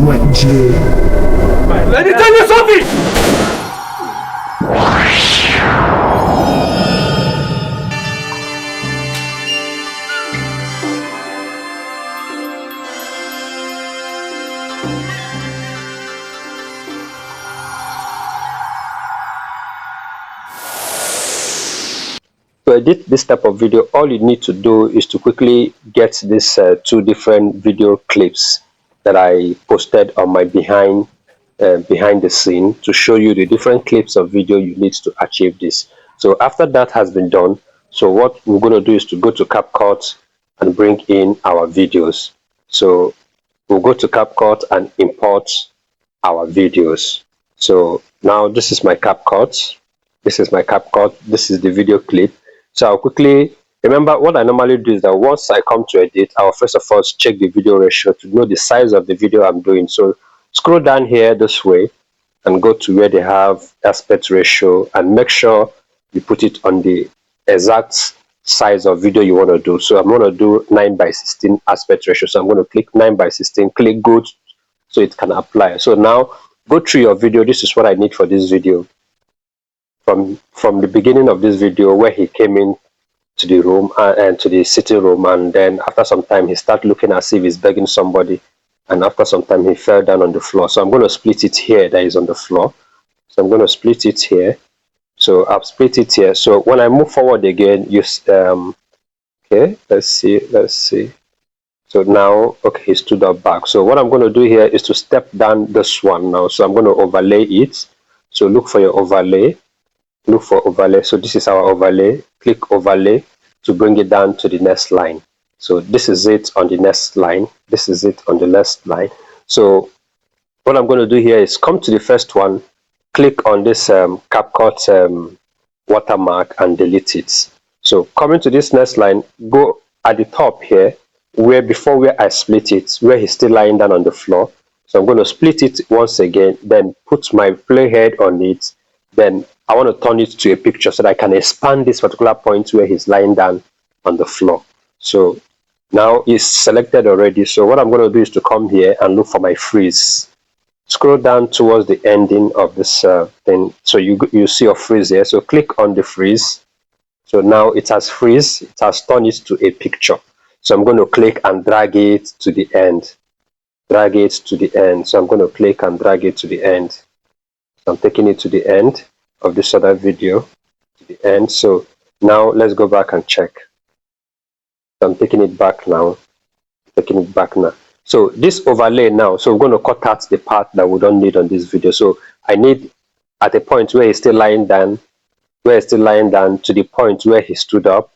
Let me tell you something! To edit this type of video, all you need to do is to quickly get these two different video clips that I posted on my behind the scene to show you the different clips of video you need to achieve this. So after that has been done, so what we're going to do is to go to CapCut and bring in our videos. So we'll go to CapCut and import our videos. So now this is my CapCut. This is my CapCut. This is the video clip. So I'll quickly remember what I normally do is that once I come to edit, I'll first of all check the video ratio to know the size of the video I'm doing. So scroll down here this way and go to where they have aspect ratio and make sure you put it on the exact size of video you want to do. So I'm going to do 9:16 aspect ratio. So I'm going to click 9:16, click go so it can apply. So now go through your video. This is what I need for this video. From the beginning of this video where he came in to the room and to the sitting room, and then after some time he started looking as if he's begging somebody, and after some time he fell down on the floor. So I'm going to split it here, that is on the floor. So I'm going to split it here. So I've split it here. So when I move forward again, you okay, let's see. So now, okay, he stood up back. So what I'm going to do here is to step down this one now. So I'm going to overlay it. So look for your overlay. Look for overlay. So this is our overlay. Click overlay to bring it down to the next line. So this is it on the next line. This is it on the next line. So what I'm going to do here is come to the first one, click on this CapCut watermark and delete it. So coming to this next line, go at the top here where I split it, where he's still lying down on the floor. So I'm going to split it once again, then put my playhead on it. Then I want to turn it to a picture so that I can expand this particular point where he's lying down on the floor. So now it's selected already. So what I'm going to do is to come here and look for my freeze. Scroll down towards the ending of this thing. So you see your freeze here. So click on the freeze. So now it has freeze. It has turned it to a picture. So I'm going to click and drag it to the end. Drag it to the end. So I'm going to click and drag it to the end. So I'm taking it to the end of this other video, to the end. So now let's go back and check. So I'm taking it back now. So this overlay now, so we're going to cut out the part that we don't need on this video. So I need at a point where he's still lying down, to the point where he stood up.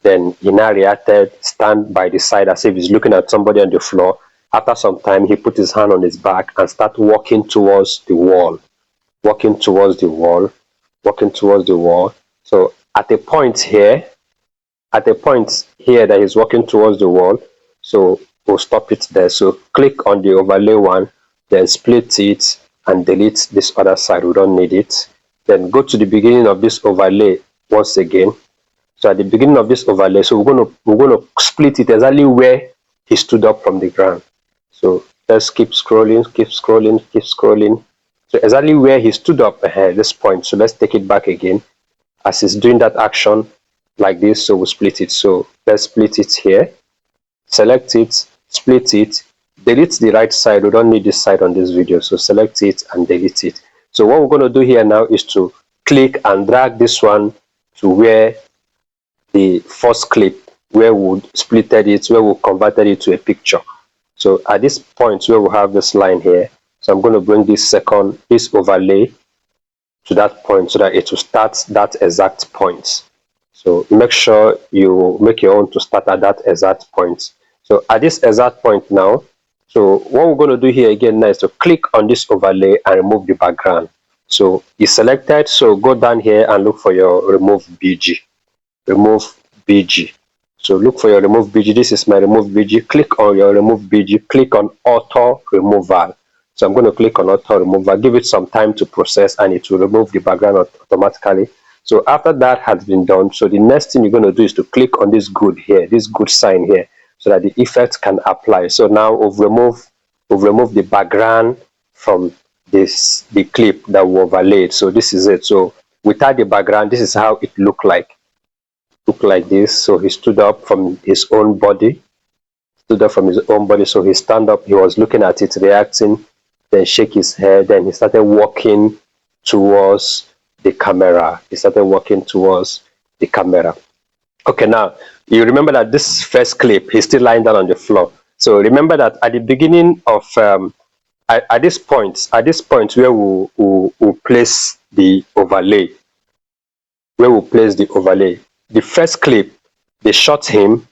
Then he now reacted, stand by the side as if he's looking at somebody on the floor. After some time, he put his hand on his back and start walking towards the wall. So at a point here that he's walking towards the wall, so we'll stop it there. So click on the overlay one, then split it and delete this other side. We don't need it. Then go to the beginning of this overlay once again. So at the beginning of this overlay, so we're going to split it exactly where he stood up from the ground. So let's keep scrolling. So exactly where he stood up at this point. So let's take it back again as he's doing that action like this. So we'll split it. So let's split it here. Select it, split it, delete the right side. We don't need this side on this video. So select it and delete it. So what we're going to do here now is to click and drag this one to where the first clip, where we splitted it, where we converted it to a picture. So at this point where we have this line here, so I'm going to bring this overlay to that point so that it will start that exact point. So make sure you make your own to start at that exact point. So at this exact point now, so what we're going to do here again now is to click on this overlay and remove the background. So it's selected, so go down here and look for your remove BG. So look for your remove BG. This is my remove BG. Click on your remove BG. Click on auto removal. So I'm going to click on auto removal. Give it some time to process and it will remove the background automatically. So after that has been done, so the next thing you're going to do is to click on this good here, this good sign here, so that the effect can apply. So now we've removed we've removed the background from the clip that we overlaid. So this is it. So without the background, this is how it looked like. Look like this. So he stood up from his own body. So he stand up, he was looking at it, reacting, then shake his head, then he started walking towards the camera. Okay, now you remember that this first clip, he's still lying down on the floor. So remember that at the beginning of at this point where we'll place the overlay, the first clip, they shot him,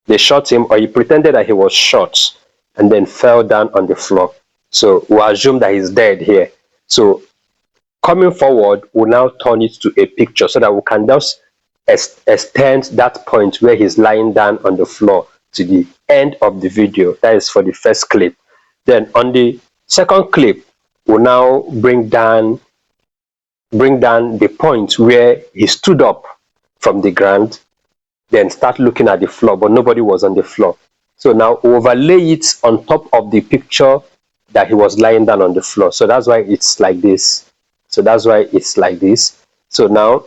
or he pretended that he was shot and then fell down on the floor. So we'll assume that he's dead here. So coming forward, we'll now turn it to a picture so that we can just extend that point where he's lying down on the floor to the end of the video. That is for the first clip. Then on the second clip, we'll now bring down the point where he stood up from the ground, then start looking at the floor, but nobody was on the floor. So now overlay it on top of the picture that he was lying down on the floor. So that's why it's like this. So now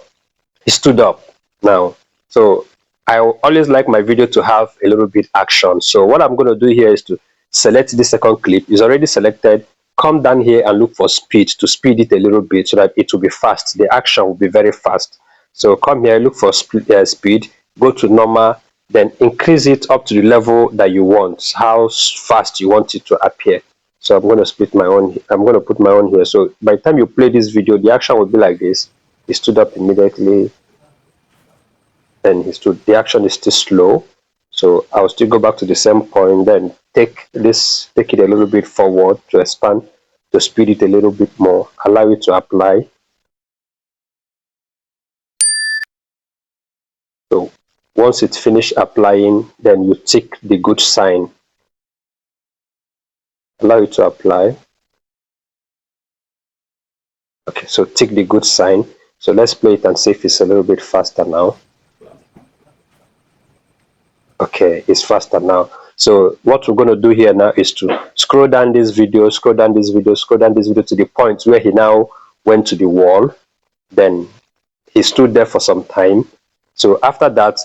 he stood up now. So I always like my video to have a little bit action. So what I'm going to do here is to select the second clip. It's already selected. Come down here and look for speed, to speed it a little bit so that it will be fast. The action will be very fast. So come here, look for speed, go to normal, then increase it up to the level that you want, how fast you want it to appear. So I'm going to put my own here. So by the time you play this video, the action will be like this. He stood up immediately, then the action is still slow. So I'll still go back to the same point, then take it a little bit forward to expand, to speed it a little bit more, allow it to apply. So once it's finished applying, then you tick the good sign, allow it to apply. Okay, so tick the good sign. So let's play it and see if it's a little bit faster now. Okay, it's faster now. So what we're going to do here now is to scroll down this video to the point where he now went to the wall. Then he stood there for some time. So after that,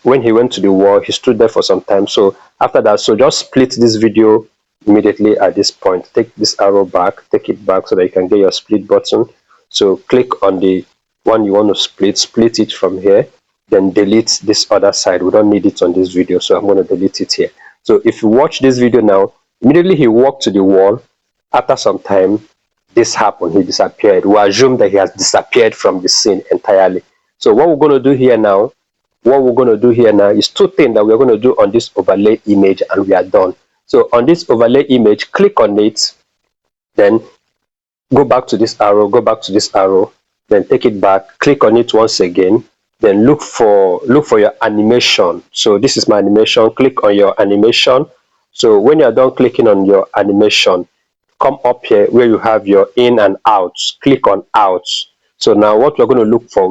when he went to the wall, he stood there for some time. So after that, so just split this video immediately at this point. Take this arrow back, take it back so that you can get your split button. So click on the one you want to split it from here, then delete this other side. We don't need it on this video, so I'm going to delete it here. So if you watch this video now, immediately he walked to the wall. After some time, this happened, he disappeared. We assume that he has disappeared from the scene entirely. So what we're going to do here now is two things that we're going to do on this overlay image, and we are done. So on this overlay image, click on it, then go back to this arrow, then take it back, click on it once again, then look for your animation. So this is my animation. Click on your animation. So when you're done clicking on your animation, come up here where you have your in and out. Click on out. So now what we're going to look for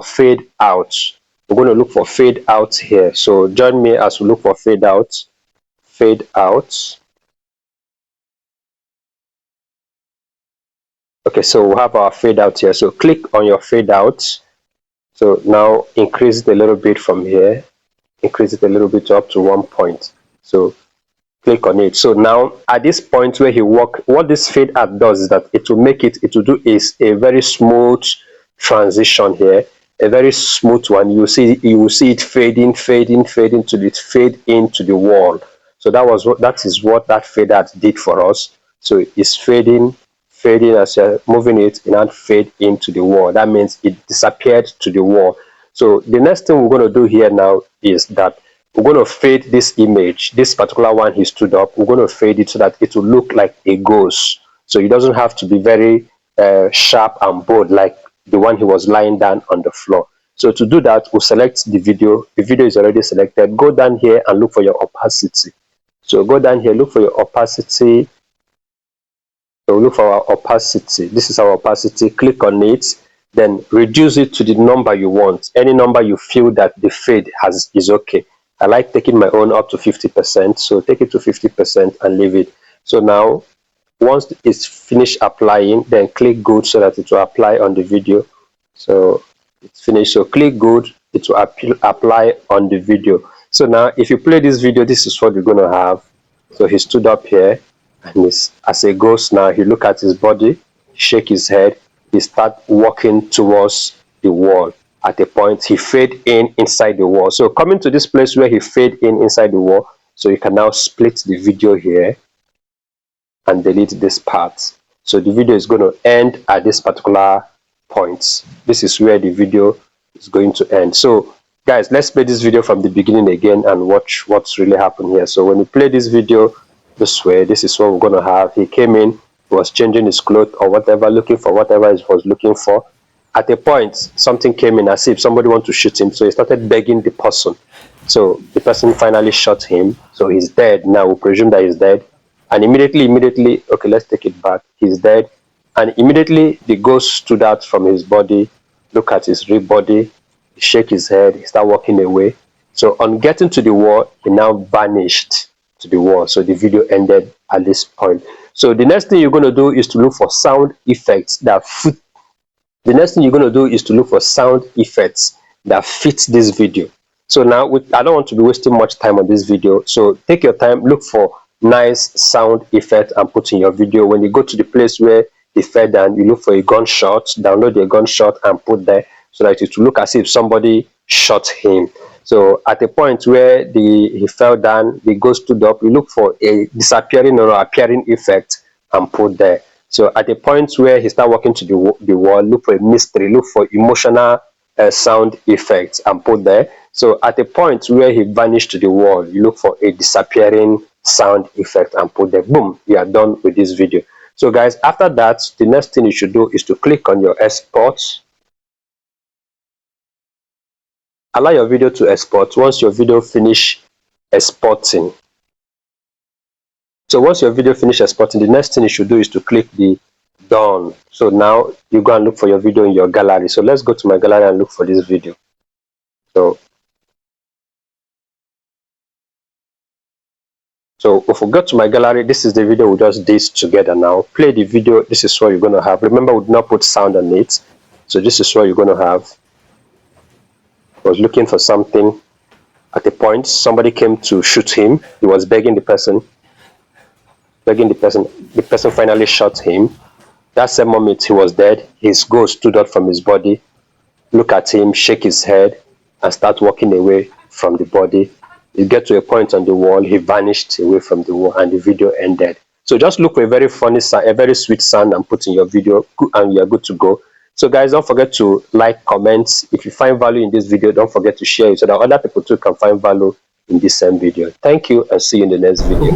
fade out. We're going to look for fade out here. So join me as we look for fade out. Fade out. Okay, so we have our fade out here. So click on your fade out. So now increase it a little bit from here. Increase it a little bit up to 1 point. So click on it. So now at this point where he walked, what this fade out does is that it will do is a very smooth transition here, a very smooth one. You will see it fade into the wall. So that is what that fade out did for us. So it's fading as you're moving it, and fade into the wall. That means it disappeared to the wall. So the next thing we're going to do here now is that we're going to fade this image, this particular one he stood up. We're going to fade it so that it will look like a ghost. So it doesn't have to be very sharp and bold like the one he was lying down on the floor. So to do that, we'll select the video. The video is already selected. Go down here and look for your opacity. So go down here, look for your opacity. So look for our opacity. This is our opacity. Click on it, then reduce it to the number you want. Any number you feel that the fade is okay. I like taking my own up to 50%, so take it to 50% and leave it. So now once it's finished applying, then click good so that it will apply on the video. So it's finished, so click good, it will apply on the video. So now if you play this video, this is what you're going to have. So he stood up here and he's as a ghost. Now he look at his body, shake his head, he start walking towards the wall. At a point he fade in inside the wall. So coming to this place where he fade in inside the wall, so you can now split the video here and delete this part. So the video is going to end at this particular point. This is where the video is going to end. So guys, let's play this video from the beginning again and watch what's really happened here. So when we play this video this way, this is what we're going to have. He came in, he was changing his clothes or whatever, looking for whatever he was looking for. At a point, something came in as if somebody wanted to shoot him, so he started begging the person. So the person finally shot him, so he's dead. Now we presume that he's dead. And immediately, okay, let's take it back. He's dead. And immediately the ghost stood out from his body, look at his real body, he shake his head, he start walking away. So on getting to the wall, he now vanished to the wall. So the video ended at this point. So the next thing you're going to do is to look for sound effects that fit. The next thing you're going to do is to look for sound effects that fit this video. So now I don't want to be wasting much time on this video. So take your time, look for nice sound effect and put in your video. When you go to the place where he fell down, you look for a gunshot, download a gunshot and put there so that it will look as if somebody shot him. So at the point where he fell down, the ghost stood up, you look for a disappearing or appearing effect and put there. So at the point where he started walking to the wall, look for a mystery, look for emotional sound effects and put there. So at the point where he vanished to the wall, you look for a disappearing sound effect and put there. Boom, you are done with this video. So guys, after that, the next thing you should do is to click on your export. Allow your video to export. Once your video finish exporting, so once your video finish exporting, the next thing you should do is to click the done. So now you go and look for your video in your gallery. So let's go to my gallery and look for this video. So if we go to my gallery, this is the video we just did together now. Play the video. This is what you're going to have. Remember, we did not put sound on it. So this is what you're going to have. I was looking for something. At a point, somebody came to shoot him. He was begging the person. The person finally shot him. That same moment, he was dead. His ghost stood up from his body. Look at him, shake his head, and start walking away from the body. You get to a point on the wall, he vanished away from the wall, and the video ended. So just look for a very funny sound, a very sweet sound, and put in your video, and you're good to go. So guys, don't forget to like, comment. If you find value in this video, don't forget to share it so that other people too can find value in this same video. Thank you, and see you in the next video.